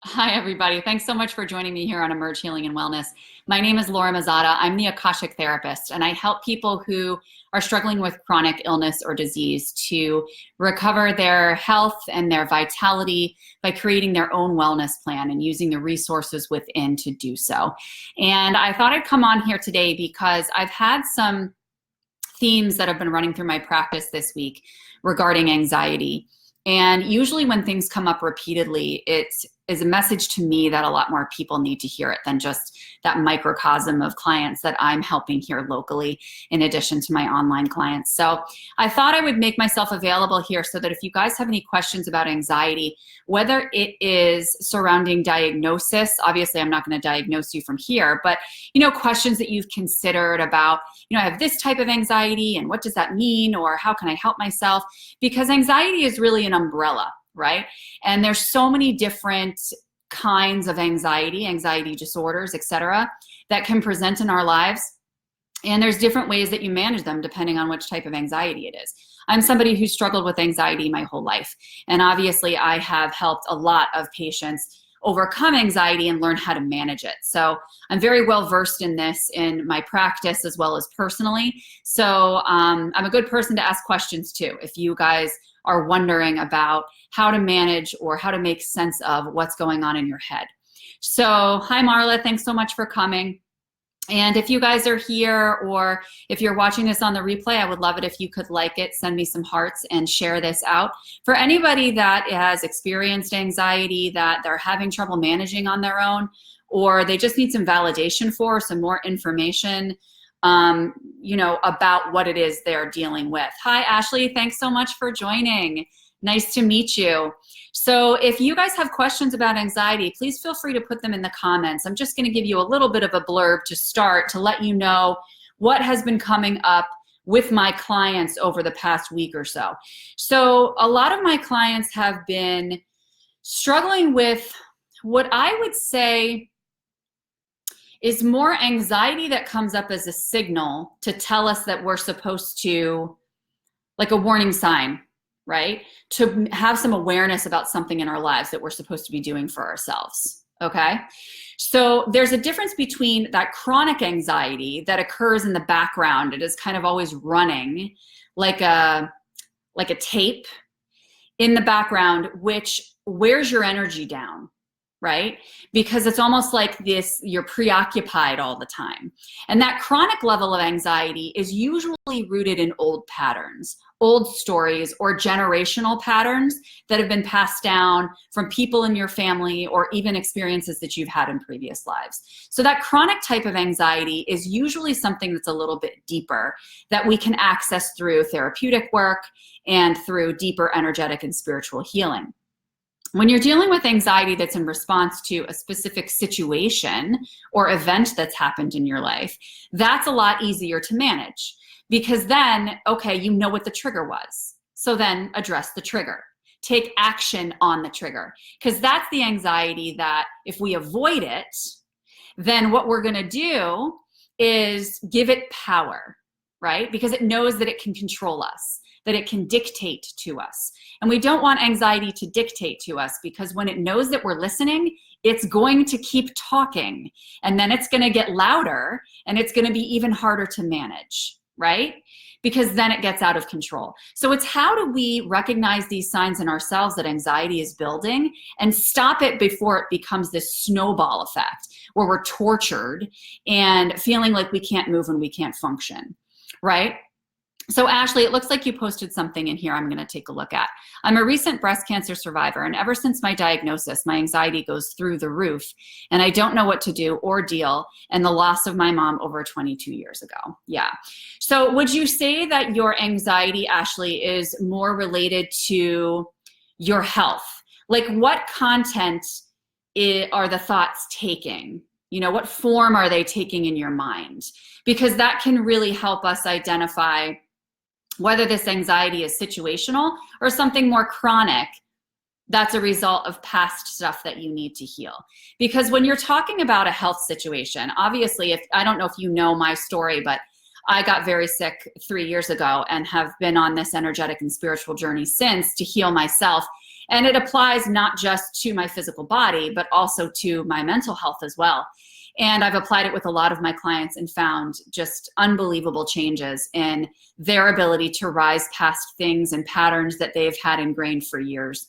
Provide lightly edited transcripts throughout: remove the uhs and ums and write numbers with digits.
Hi, everybody. Thanks so much for joining me here on Emerge Healing and Wellness. My name is Laura Mazzotta. I'm the Akashic Therapist, and I help people who are struggling with chronic illness or disease to recover their health and their vitality by creating their own wellness plan and using the resources within to do so. And I thought I'd come on here today because I've had some themes that have been running through my practice this week regarding anxiety. And usually when things come up repeatedly, it is a message to me that a lot more people need to hear it than just that microcosm of clients that I'm helping here locally, in addition to my online clients. So I thought I would make myself available here so that if you guys have any questions about anxiety, whether it is surrounding diagnosis, obviously I'm not going to diagnose you from here, but questions that you've considered about, I have this type of anxiety and what does that mean, or how can I help myself? Because anxiety is really an umbrella, right? And there's so many different kinds of anxiety disorders, etc., that can present in our lives. And there's different ways that you manage them depending on which type of anxiety it is. I'm somebody who struggled with anxiety my whole life. And obviously I have helped a lot of patients overcome anxiety and learn how to manage it. So I'm very well versed in this in my practice as well as personally. So I'm a good person to ask questions too, if you guys are wondering about how to manage or how to make sense of what's going on in your head. So hi Marla, thanks so much for coming. And if you guys are here or if you're watching this on the replay, I would love it if you could like it, send me some hearts and share this out. For anybody that has experienced anxiety, that they're having trouble managing on their own, or they just need some validation for, some more information, about what it is they're dealing with. Hi, Ashley, thanks so much for joining. Nice to meet you. So if you guys have questions about anxiety, please feel free to put them in the comments. I'm just going to give you a little bit of a blurb to start to let you know what has been coming up with my clients over the past week or so. So a lot of my clients have been struggling with what I would say is more anxiety that comes up as a signal to tell us that we're supposed to, like a warning sign, right? To have some awareness about something in our lives that we're supposed to be doing for ourselves, okay? So there's a difference between that chronic anxiety that occurs in the background. It is kind of always running like a tape in the background, which wears your energy down, right? Because it's almost like this, you're preoccupied all the time. And that chronic level of anxiety is usually rooted in old patterns, old stories, or generational patterns that have been passed down from people in your family or even experiences that you've had in previous lives. So that chronic type of anxiety is usually something that's a little bit deeper that we can access through therapeutic work and through deeper energetic and spiritual healing. When you're dealing with anxiety that's in response to a specific situation or event that's happened in your life, that's a lot easier to manage because then, okay, you know what the trigger was. So then address the trigger. Take action on the trigger, because that's the anxiety that if we avoid it, then what we're going to do is give it power, right? Because it knows that it can control us, that it can dictate to us. And we don't want anxiety to dictate to us, because when it knows that we're listening, it's going to keep talking, and then it's going to get louder and it's going to be even harder to manage, right? Because then it gets out of control. So it's how do we recognize these signs in ourselves that anxiety is building and stop it before it becomes this snowball effect where we're tortured and feeling like we can't move and we can't function, right? So Ashley, it looks like you posted something in here I'm going to take a look at. I'm a recent breast cancer survivor, and ever since my diagnosis, my anxiety goes through the roof, and I don't know what to do or deal, and the loss of my mom over 22 years ago. Yeah. So would you say that your anxiety, Ashley, is more related to your health? Like what content are the thoughts taking? What form are they taking in your mind? Because that can really help us identify whether this anxiety is situational or something more chronic that's a result of past stuff that you need to heal. Because when you're talking about a health situation, obviously, I don't know if you know my story, but I got very sick 3 years ago and have been on this energetic and spiritual journey since to heal myself. And it applies not just to my physical body, but also to my mental health as well. And I've applied it with a lot of my clients and found just unbelievable changes in their ability to rise past things and patterns that they've had ingrained for years.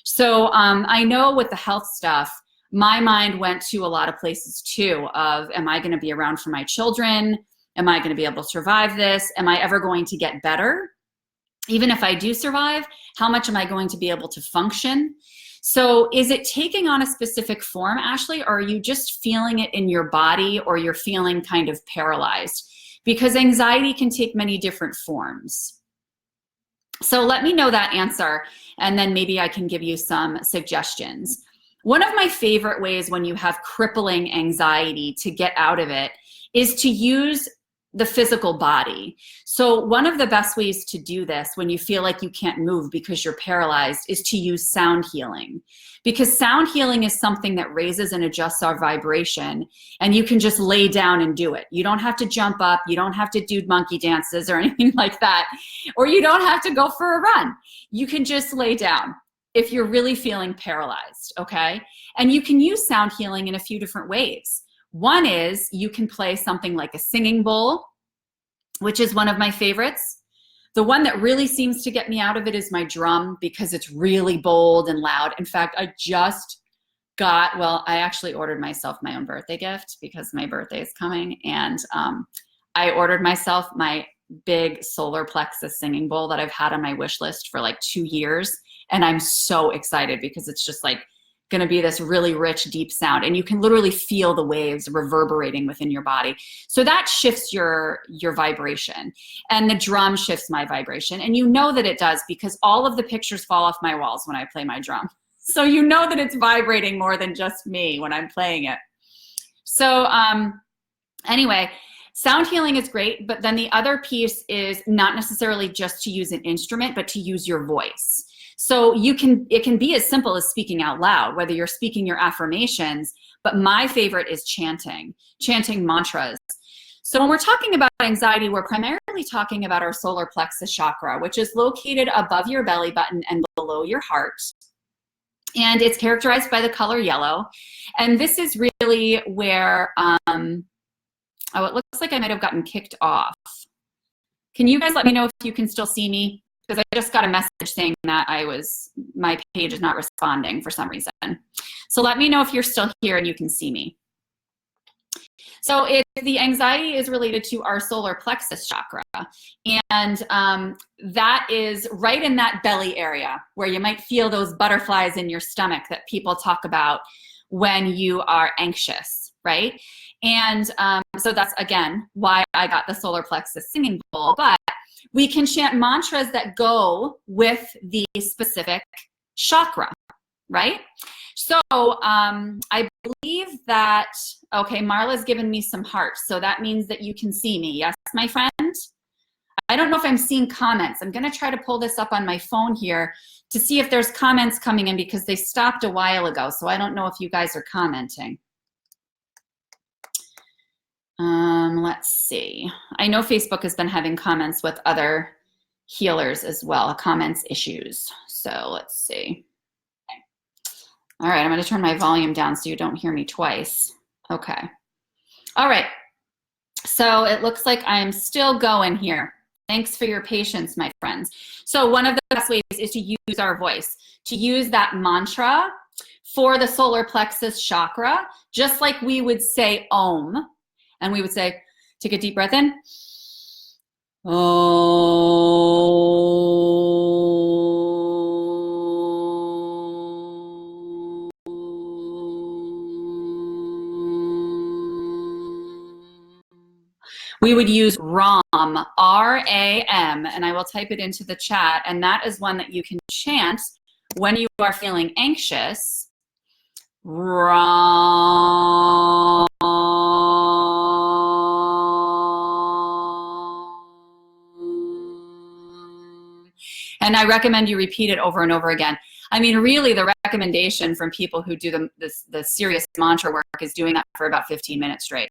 So I know with the health stuff, my mind went to a lot of places too of, am I going to be around for my children? Am I going to be able to survive this? Am I ever going to get better? Even if I do survive, how much am I going to be able to function? So is it taking on a specific form, Ashley, or are you just feeling it in your body, or you're feeling kind of paralyzed? Because anxiety can take many different forms. So let me know that answer, and then maybe I can give you some suggestions. One of my favorite ways when you have crippling anxiety to get out of it is to use the physical body. So one of the best ways to do this when you feel like you can't move because you're paralyzed is to use sound healing. Because sound healing is something that raises and adjusts our vibration, and you can just lay down and do it. You don't have to jump up, you don't have to do monkey dances or anything like that, or you don't have to go for a run. You can just lay down if you're really feeling paralyzed, okay? And you can use sound healing in a few different ways. One is you can play something like a singing bowl, which is one of my favorites. The one that really seems to get me out of it is my drum, because it's really bold and loud. In fact, I just got, well, I actually ordered myself my own birthday gift because my birthday is coming. And I ordered myself my big solar plexus singing bowl that I've had on my wish list for like 2 years. And I'm so excited because it's just like going to be this really rich, deep sound, and you can literally feel the waves reverberating within your body. So that shifts your vibration, and the drum shifts my vibration. And you know that it does because all of the pictures fall off my walls when I play my drum. So you know that it's vibrating more than just me when I'm playing it. So anyway, sound healing is great, but then the other piece is not necessarily just to use an instrument, but to use your voice. So it can be as simple as speaking out loud, whether you're speaking your affirmations, but my favorite is chanting mantras. So when we're talking about anxiety, we're primarily talking about our solar plexus chakra, which is located above your belly button and below your heart. And it's characterized by the color yellow. And this is really where, oh, it looks like I might have gotten kicked off. Can you guys let me know if you can still see me? Because I just got a message saying that my page is not responding for some reason. So let me know if you're still here and you can see me. So the anxiety is related to our solar plexus chakra. And that is right in that belly area where you might feel those butterflies in your stomach that people talk about when you are anxious, right? And so that's, again, why I got the solar plexus singing bowl. But we can chant mantras that go with the specific chakra, right? So I believe that, okay, Marla's given me some hearts. So that means that you can see me. Yes, my friend? I don't know if I'm seeing comments. I'm going to try to pull this up on my phone here to see if there's comments coming in because they stopped a while ago. So I don't know if you guys are commenting. Let's see. I know Facebook has been having comments with other healers as well, comments issues. So let's see. Okay. All right, I'm going to turn my volume down so you don't hear me twice. Okay. All right. So it looks like I'm still going here. Thanks for your patience, my friends. So one of the best ways is to use our voice, to use that mantra for the solar plexus chakra, just like we would say Om. And we would say, take a deep breath in. Oh. We would use RAM, R-A-M, and I will type it into the chat. And that is one that you can chant when you are feeling anxious. RAM. And I recommend you repeat it over and over again. I mean, really, the recommendation from people who do the serious mantra work is doing that for about 15 minutes straight.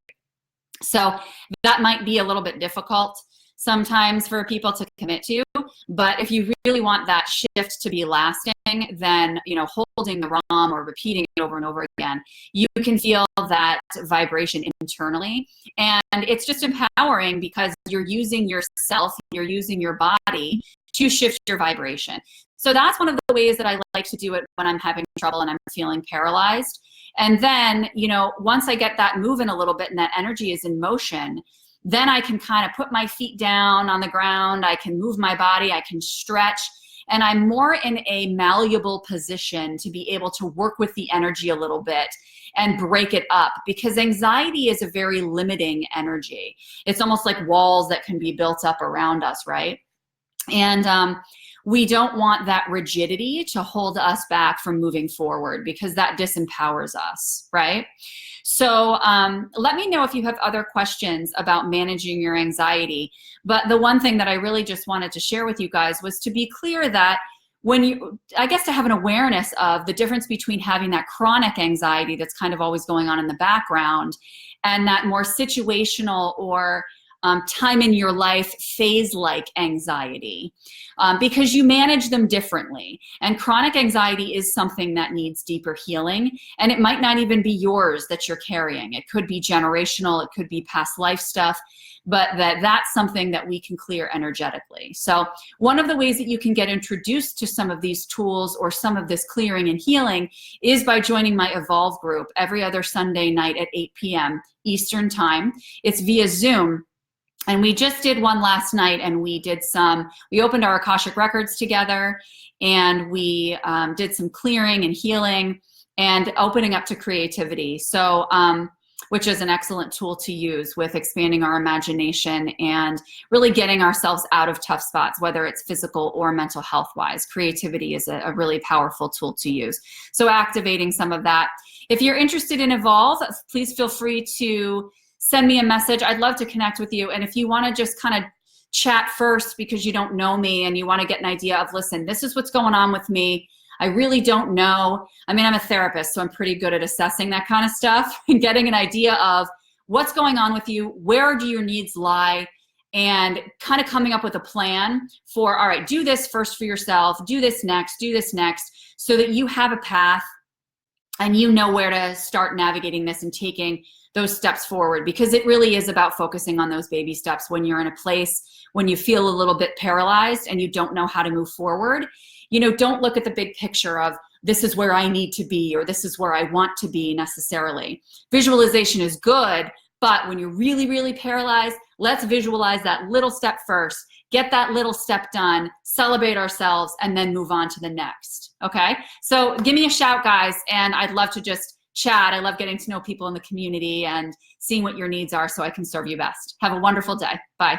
So that might be a little bit difficult. sometimes for people to commit to. But if you really want that shift to be lasting, then, you know, holding the ROM or repeating it over and over again, you can feel that vibration internally. And it's just empowering because you're using yourself, you're using your body to shift your vibration. So that's one of the ways that I like to do it when I'm having trouble and I'm feeling paralyzed. And then, you know, once I get that moving a little bit and that energy is in motion, then I can kind of put my feet down on the ground. I can move my body. I can stretch. And I'm more in a malleable position to be able to work with the energy a little bit and break it up, because anxiety is a very limiting energy. It's almost like walls that can be built up around us, right? And we don't want that rigidity to hold us back from moving forward, because that disempowers us, right? So let me know if you have other questions about managing your anxiety. But the one thing that I really just wanted to share with you guys was to be clear that when you, I guess, to have an awareness of the difference between having that chronic anxiety that's kind of always going on in the background and that more situational or time in your life phase-like anxiety, because you manage them differently. And chronic anxiety is something that needs deeper healing, and it might not even be yours that you're carrying. It could be generational, it could be past life stuff, but that's something that we can clear energetically. So one of the ways that you can get introduced to some of these tools or some of this clearing and healing is by joining my Evolve group every other Sunday night at 8 p.m. Eastern Time. It's via Zoom. And we just did one last night, and we opened our Akashic records together, and we did some clearing and healing and opening up to creativity. So, which is an excellent tool to use with expanding our imagination and really getting ourselves out of tough spots, whether it's physical or mental health wise. Creativity is a really powerful tool to use. So activating some of that. If you're interested in Evolve, please feel free to send me a message. I'd love to connect with you. And if you want to just kind of chat first because you don't know me and you want to get an idea of, listen, this is what's going on with me. I really don't know. I mean, I'm a therapist, so I'm pretty good at assessing that kind of stuff and getting an idea of what's going on with you, where do your needs lie, and kind of coming up with a plan for, all right, do this first for yourself, do this next, so that you have a path and you know where to start navigating this and taking those steps forward, because it really is about focusing on those baby steps when you're in a place when you feel a little bit paralyzed and you don't know how to move forward. You know, don't look at the big picture of this is where I need to be or this is where I want to be necessarily. Visualization is good, but when you're really, really paralyzed, let's visualize that little step first, get that little step done, celebrate ourselves, and then move on to the next, okay? So give me a shout, guys, and I'd love to just chat. I love getting to know people in the community and seeing what your needs are so I can serve you best. Have a wonderful day. Bye.